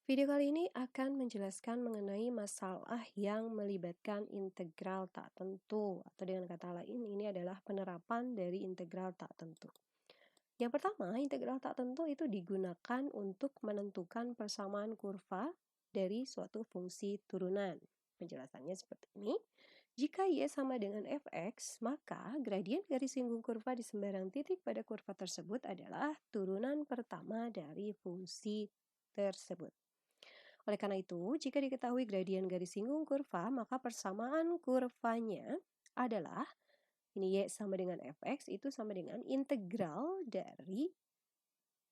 Video kali ini akan menjelaskan mengenai masalah yang melibatkan integral tak tentu, atau dengan kata lain ini adalah penerapan dari integral tak tentu. Yang pertama, integral tak tentu itu digunakan untuk menentukan persamaan kurva dari suatu fungsi turunan. Penjelasannya seperti ini. Jika y sama dengan fx, maka gradien garis singgung kurva di sembarang titik pada kurva tersebut adalah turunan pertama dari fungsi tersebut. Oleh karena itu, jika diketahui gradien garis singgung kurva, maka persamaan kurvanya adalah ini y sama dengan fx itu sama dengan integral dari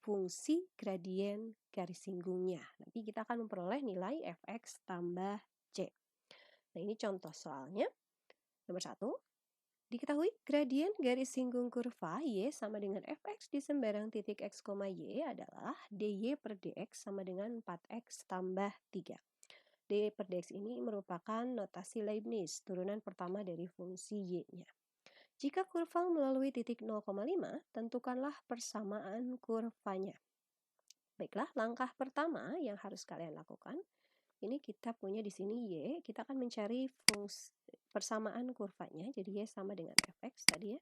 fungsi gradien garis singgungnya. Nanti kita akan memperoleh nilai fx tambah c. Nah, ini contoh soalnya. Nomor 1, diketahui gradien garis singgung kurva y sama dengan fx di sembarang titik x, y adalah dy per dx sama dengan 4x tambah 3. dy per dx ini merupakan notasi Leibniz, turunan pertama dari fungsi y-nya. Jika kurva melalui titik 0,5, tentukanlah persamaan kurvanya. Baiklah, langkah pertama yang harus kalian lakukan, ini kita punya di sini y, kita akan mencari persamaan kurvanya, jadi y sama dengan fx tadi ya.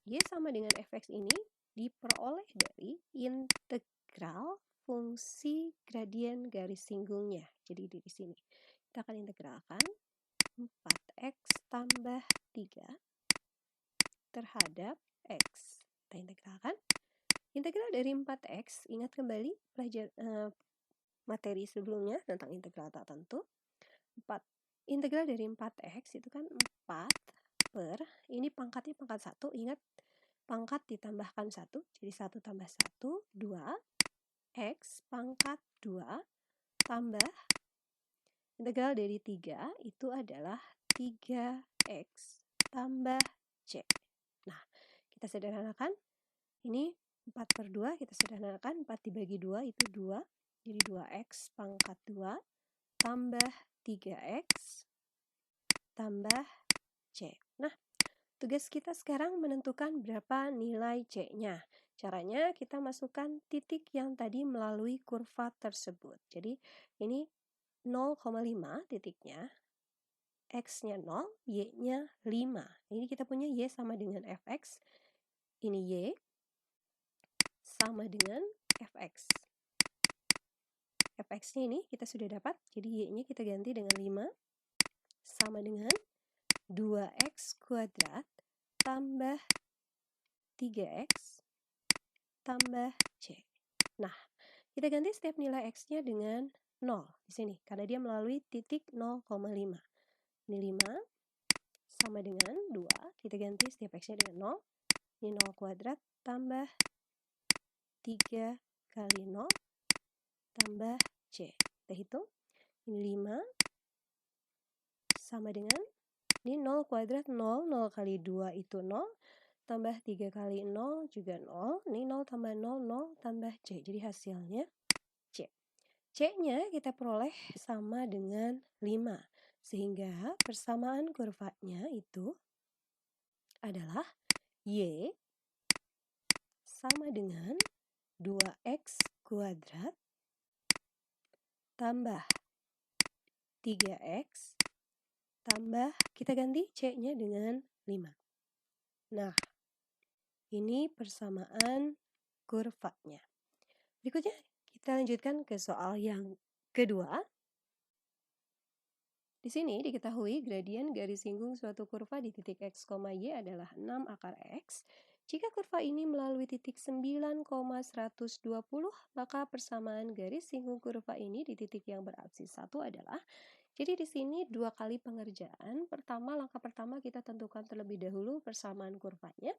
Y sama dengan fx ini diperoleh dari integral fungsi gradien garis singgungnya. Jadi di sini kita akan integralkan 4x tambah 3 terhadap x. Kita integralkan. Integral dari 4x, ingat kembali materi sebelumnya tentang integral tak tentu. 4. Integral dari 4x itu kan 4 per, ini pangkatnya pangkat 1, ingat pangkat ditambahkan 1, jadi 1 tambah 1, 2, x pangkat 2 tambah integral dari 3 itu adalah 3x tambah c. Nah, kita sederhanakan. Ini 4 per 2, kita sederhanakan. 4 dibagi 2 itu 2. Jadi 2x pangkat 2 tambah 3x tambah c. Nah, tugas kita sekarang menentukan berapa nilai c-nya. Caranya kita masukkan titik yang tadi melalui kurva tersebut. Jadi ini 0,5 titiknya, x-nya 0, y-nya 5. Ini kita punya y sama dengan fx. Ini y sama dengan fx. Fx-nya ini kita sudah dapat, jadi y-nya kita ganti dengan 5 sama dengan 2x kuadrat tambah 3x tambah c. Nah, kita ganti setiap nilai x-nya dengan 0 di sini, karena dia melalui titik 0,5. Ini 5 sama dengan 2, kita ganti setiap x-nya dengan 0. Ini 0 kuadrat tambah 3 kali 0 tambah c. Kita hitung. Ini 5 sama dengan, ini 0 kuadrat 0, 0 kali 2 itu 0, tambah 3 kali 0 juga 0, ini 0 tambah 0, 0 tambah c. Jadi hasilnya c. C-nya kita peroleh sama dengan 5. Sehingga persamaan kurvanya itu adalah y sama dengan 2x kuadrat tambah 3x tambah, kita ganti c-nya dengan 5. Nah, ini persamaan kurvanya. Berikutnya kita lanjutkan ke soal yang kedua. Di sini diketahui gradien garis singgung suatu kurva di titik x, y adalah 6 akar x. Jika kurva ini melalui titik 9,120, maka persamaan garis singgung kurva ini di titik yang berabsis 1 adalah, jadi di sini 2 kali pengerjaan. Pertama, langkah pertama kita tentukan terlebih dahulu persamaan kurvanya.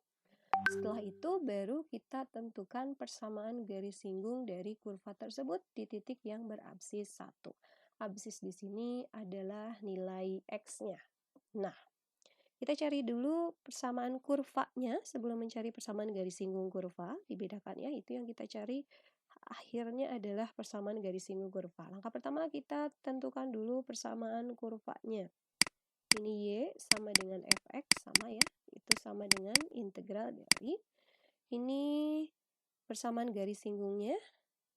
Setelah itu baru kita tentukan persamaan garis singgung dari kurva tersebut di titik yang berabsis 1. Absis di sini adalah nilai x-nya. Nah, kita cari dulu persamaan kurvanya sebelum mencari persamaan garis singgung kurva. Dibedakan ya, itu yang kita cari akhirnya adalah persamaan garis singgung kurva. Langkah pertama kita tentukan dulu persamaan kurvanya. Ini y sama dengan fx, sama ya, itu sama dengan integral dari, ini persamaan garis singgungnya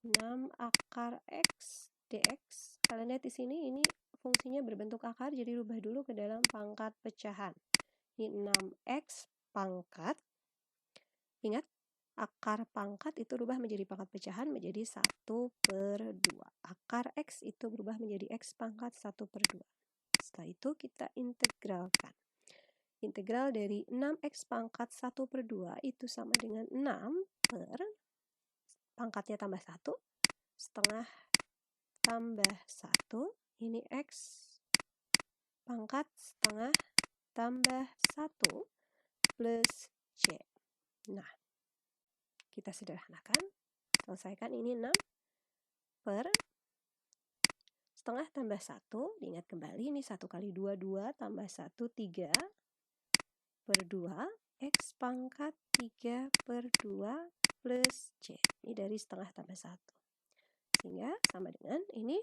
6 akar x dx. Kalian lihat di sini ini fungsinya berbentuk akar, jadi rubah dulu ke dalam pangkat pecahan. Ini 6x pangkat. Ingat, akar pangkat itu berubah menjadi pangkat pecahan menjadi 1/2. Akar x itu berubah menjadi x pangkat 1/2. Setelah itu kita integralkan. Integral dari 6x pangkat 1/2 itu sama dengan 6 per pangkatnya tambah 1, setengah tambah 1, ini x pangkat setengah tambah 1 plus c. Nah, kita sederhanakan, selesaikan ini 6 per setengah tambah 1, diingat kembali ini 1 kali 2, 2 tambah 1, 3/2, x pangkat 3/2 plus c. Ini dari setengah tambah 1. Sehingga sama dengan ini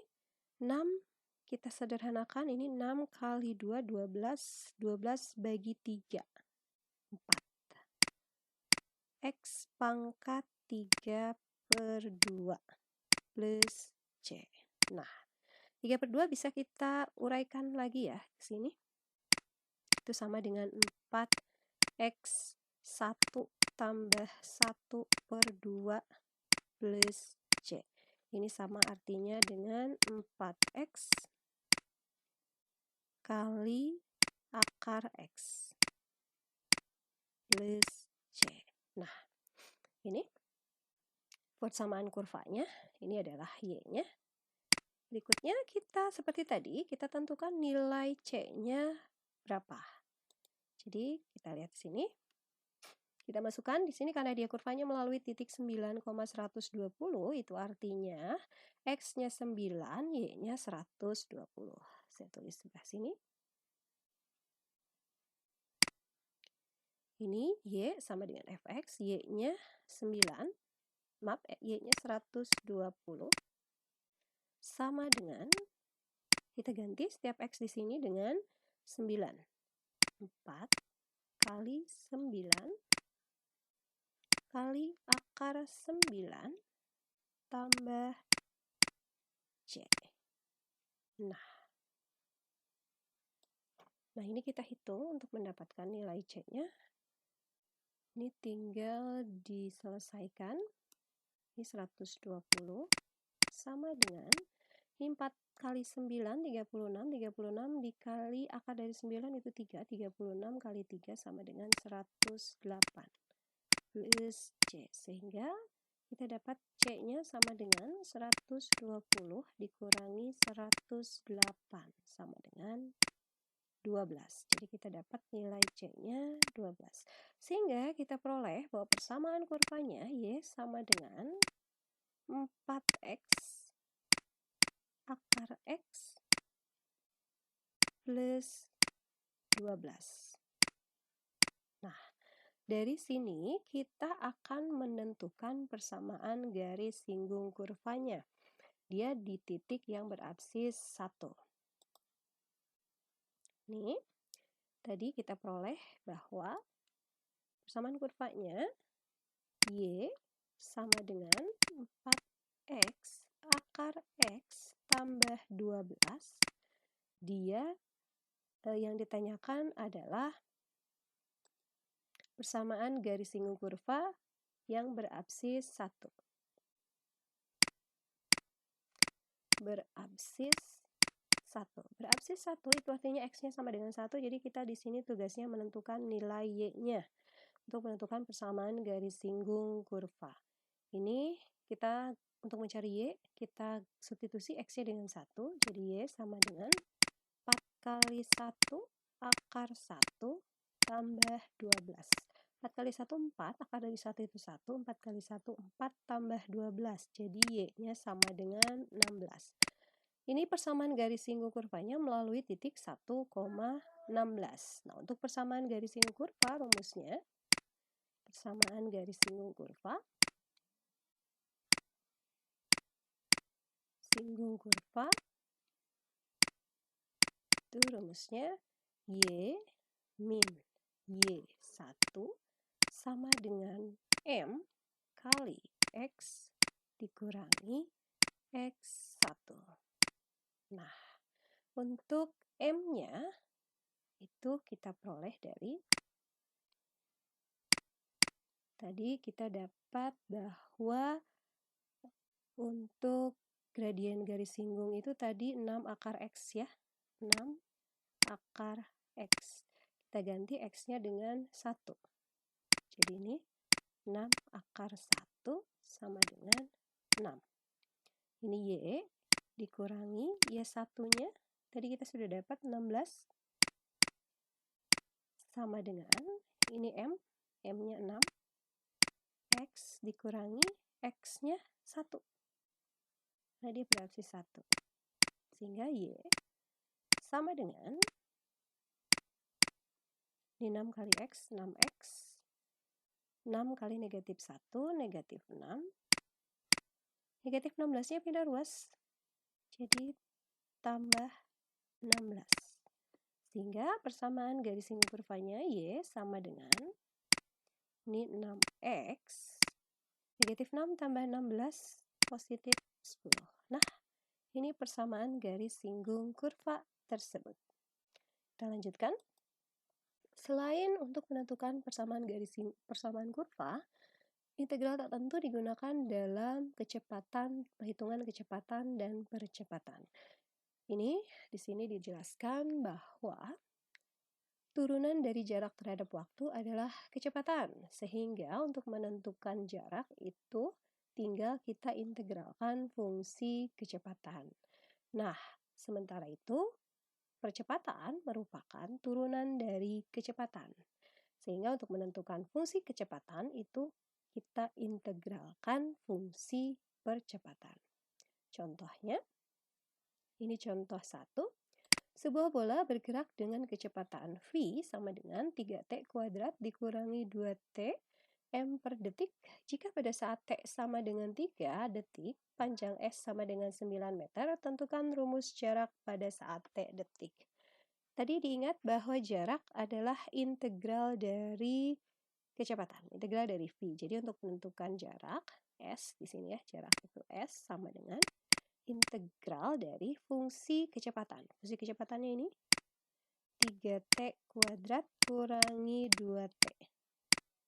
6, kita sederhanakan, ini 6 kali 2, 12, 12 bagi 3, 4. X pangkat 3/2 plus C. Nah, 3/2 bisa kita uraikan lagi ya di sini. Itu sama dengan 4x 1 tambah 1/2 plus C. Ini sama artinya dengan 4x kali akar x plus C. Nah, ini persamaan kurvanya, ini adalah y-nya. Berikutnya kita seperti tadi, kita tentukan nilai C-nya berapa. Jadi kita lihat di sini. Kita masukkan di sini karena dia kurvanya melalui titik 9,120, itu artinya x-nya 9, y-nya 120. Saya tulis sebelah sini. Ini y sama dengan fx, y-nya 9, maaf, y-nya 120 sama dengan, kita ganti setiap x di sini dengan 9. 4 kali 9 kali akar 9 tambah C. Nah ini kita hitung untuk mendapatkan nilai C-nya. Ini tinggal diselesaikan. Ini 120 sama dengan, ini 4 kali 9, 36. 36 dikali akar dari 9 itu 3. 36 kali 3 sama dengan 108 plus C. Sehingga kita dapat C-nya sama dengan 120 dikurangi 108 sama dengan 12. Jadi kita dapat nilai C-nya 12. Sehingga kita peroleh bahwa persamaan kurvanya Y sama dengan 4x akar X plus 12. Nah, dari sini kita akan menentukan persamaan garis singgung kurvanya. Dia di titik yang berabsis 1. Nih, tadi kita peroleh bahwa persamaan kurvanya Y sama dengan 4x akar X tambah 12. Dia yang ditanyakan adalah persamaan garis singgung kurva yang berabsis 1. Berabsis 1. Berabsis 1 itu artinya X-nya sama dengan 1, jadi kita di sini tugasnya menentukan nilai Y-nya untuk menentukan persamaan garis singgung kurva. Ini kita untuk mencari Y, kita substitusi X-nya dengan 1, jadi Y sama dengan 4 kali 1 akar 1 tambah 12. 4 kali 1, 4, akar dari 1 itu 1, 4 kali 1, 4 tambah 12, jadi Y-nya sama dengan 16. Ini persamaan garis singgung kurvanya melalui titik 1,16. Nah, untuk persamaan garis singgung kurva, rumusnya persamaan garis singgung kurva itu rumusnya Y min Y1 sama dengan M kali X dikurangi X1. Nah, untuk M-nya itu kita peroleh dari tadi kita dapat bahwa untuk gradien garis singgung itu tadi 6 akar X ya. 6 akar X. Kita ganti X-nya dengan 1. Jadi ini 6 akar 1 sama dengan 6. Ini Y dikurangi Y1-nya. Tadi kita sudah dapat 16 sama dengan, ini M-nya 6. X dikurangi X-nya 1. Nah, dia beraksi 1. Sehingga Y sama dengan, ini 6 kali X, 6X. 6 kali negatif 1, negatif 6. Negatif 16-nya pindah ruas. Jadi tambah 16. Sehingga persamaan garis singgung kurvanya Y sama dengan, ini 6X. Negatif 6 tambah 16, positif 10. Nah, ini persamaan garis singgung kurva tersebut. Kita lanjutkan. Selain untuk menentukan persamaan kurva, integral tak tentu digunakan dalam perhitungan kecepatan dan percepatan. Ini di sini dijelaskan bahwa turunan dari jarak terhadap waktu adalah kecepatan, sehingga untuk menentukan jarak itu tinggal kita integralkan fungsi kecepatan. Nah, sementara itu percepatan merupakan turunan dari kecepatan. Sehingga untuk menentukan fungsi kecepatan itu kita integralkan fungsi percepatan. Contohnya, ini contoh 1. Sebuah bola bergerak dengan kecepatan v sama dengan 3t kuadrat dikurangi 2t m per detik. Jika pada saat t sama dengan 3 detik, panjang s sama dengan 9 meter, tentukan rumus jarak pada saat t detik. Tadi diingat bahwa jarak adalah integral dari kecepatan, integral dari v. Jadi untuk menentukan jarak, s di sini ya, jarak itu s sama dengan integral dari fungsi kecepatan. Fungsi kecepatannya ini 3t kuadrat kurangi 2t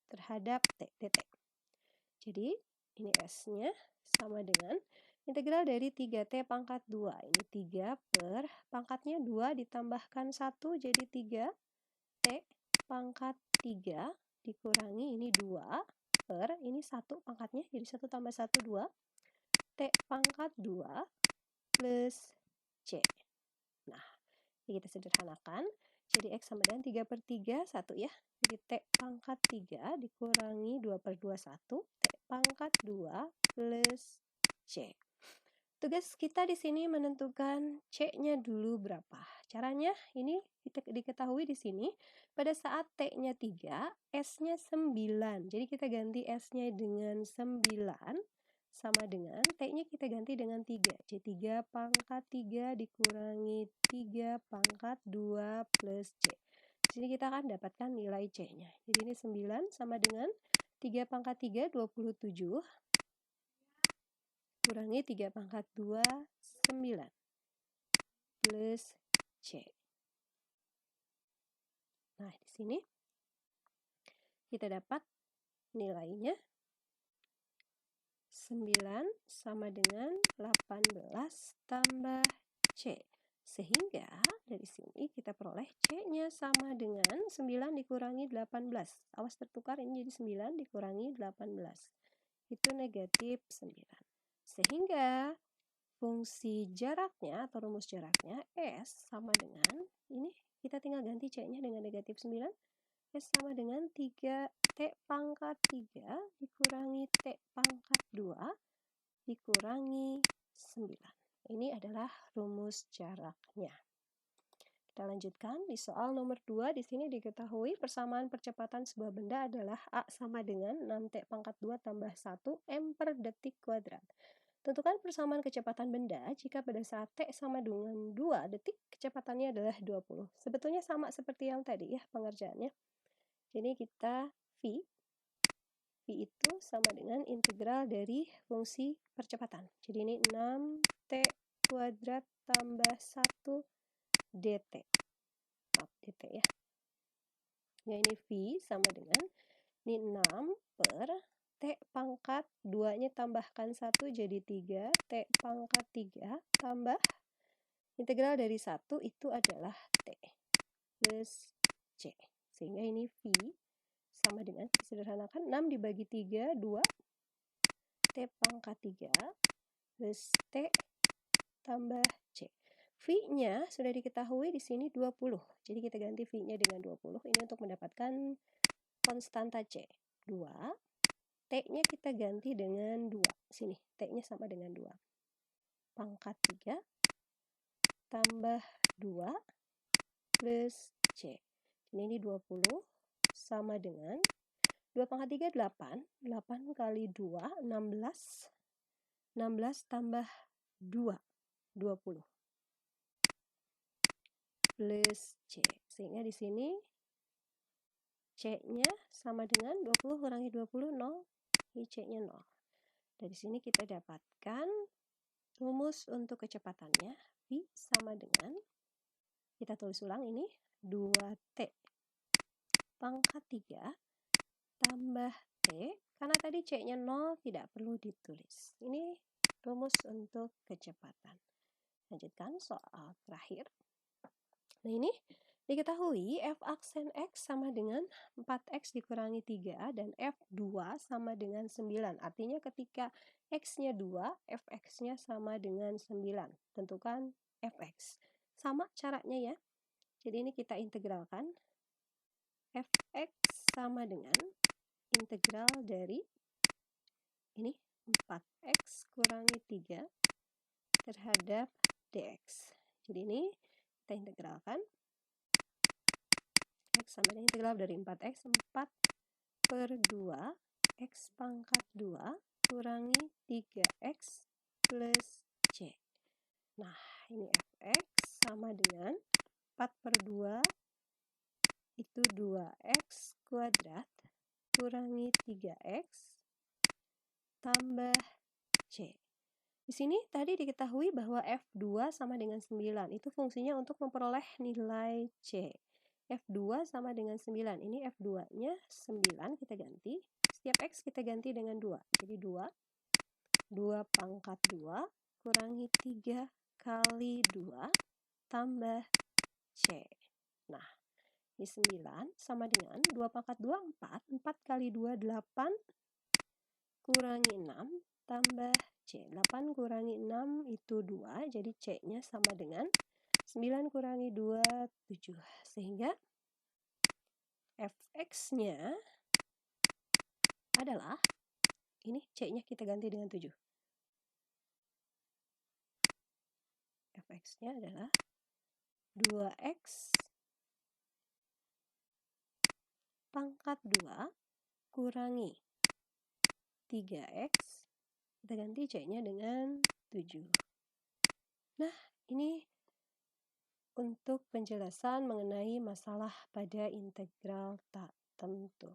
terhadap t, dt. Jadi ini s-nya sama dengan integral dari 3t pangkat 2. Ini 3 per pangkatnya 2 ditambahkan 1 jadi 3t pangkat 3 dikurangi ini 2 per ini 1 pangkatnya jadi 1 tambah 1 2 t pangkat 2 plus c. Nah, ini kita sederhanakan. Jadi X sama dengan 3 per 3, 1 ya. Jadi T pangkat 3 dikurangi 2 per 2, 1. T pangkat 2 plus C. Tugas kita di sini menentukan C-nya dulu berapa. Caranya ini diketahui di sini. Pada saat T-nya 3, S-nya 9. Jadi kita ganti S-nya dengan 9 sama dengan T-nya kita ganti dengan 3. Jadi 3 pangkat 3 dikurangi 3 pangkat 2 plus C. Di sini kita akan dapatkan nilai C-nya. Jadi ini 9 sama dengan 3 pangkat 3, 27. Kurangi 3 pangkat 2, 9. Plus C. Nah, di sini kita dapat nilainya 9 sama dengan 18 tambah C. Sehingga dari sini kita peroleh C-nya sama dengan 9 dikurangi 18. Awas tertukar, ini jadi 9 dikurangi 18. Itu negatif 9. Sehingga fungsi jaraknya atau rumus jaraknya S sama dengan, ini kita tinggal ganti C-nya dengan negatif 9. S sama dengan 3T pangkat 3 dikurangi T pangkat 2 dikurangi 9. Ini adalah rumus jaraknya. Kita lanjutkan di soal nomor 2. Di sini diketahui persamaan percepatan sebuah benda adalah A sama dengan 6T pangkat 2 tambah 1 M per detik kuadrat. Tentukan persamaan kecepatan benda jika pada saat T sama dengan 2 detik kecepatannya adalah 20. Sebetulnya sama seperti yang tadi ya pengerjaannya. Jadi kita V itu sama dengan integral dari fungsi percepatan. Jadi ini 6T kuadrat tambah 1 dt. Maaf, dt ya. Ya, ini V sama dengan, ini 6 per T pangkat 2-nya tambahkan 1 jadi 3, T pangkat 3 tambah integral dari 1 itu adalah T plus C. Sehingga ini V sama dengan, disederhanakan 6 dibagi 3, 2, T pangkat 3 plus T tambah C. V-nya sudah diketahui di sini 20. Jadi kita ganti V-nya dengan 20. Ini untuk mendapatkan konstanta C. 2. T-nya kita ganti dengan 2. Sini, T-nya sama dengan 2. Pangkat 3 tambah 2 plus C. Ini 20 sama dengan 2 pangkat 3, 8. 8 kali 2, 16. 16 tambah 2, 20. Plus C. Sehingga di sini C-nya sama dengan 20 kurangi 20, 0. Ini C-nya 0. Dari sini kita dapatkan rumus untuk kecepatannya. V sama dengan, kita tulis ulang ini, 2T pangkat 3 tambah T. Karena tadi C-nya 0, tidak perlu ditulis. Ini rumus untuk kecepatan. Lanjutkan soal terakhir. Nah, ini diketahui f aksen X sama dengan 4X dikurangi 3 dan F2 sama dengan 9. Artinya ketika X-nya 2, Fx-nya sama dengan 9. Tentukan Fx. Sama caranya ya. Jadi ini kita integralkan. Fx sama dengan integral dari ini 4X kurangi 3 terhadap dx. Jadi ini kita integralkan. X sama dengan integral dari 4X, 4 per 2 X pangkat 2 kurangi 3X plus C. Nah, ini Fx sama dengan 4 per 2 itu 2X kuadrat kurangi 3X tambah C. Di sini tadi diketahui bahwa F2 sama dengan 9. Itu fungsinya untuk memperoleh nilai C. F2 sama dengan 9. Ini F2-nya 9 kita ganti. Setiap X kita ganti dengan 2. Jadi 2. 2 pangkat 2 kurangi 3 kali 2 tambah C. Nah, ini 9 sama dengan 2 pangkat 2, 4. 4 kali 2, 8 kurangi 6 tambah C. 8 kurangi 6 itu 2. Jadi C-nya sama dengan 9 kurangi 2, 7. Sehingga Fx-nya adalah, ini C-nya kita ganti dengan 7. Fx-nya adalah 2X pangkat 2 kurangi 3X. Kita ganti C-nya dengan 7. Nah, ini untuk penjelasan mengenai masalah pada integral tak tentu.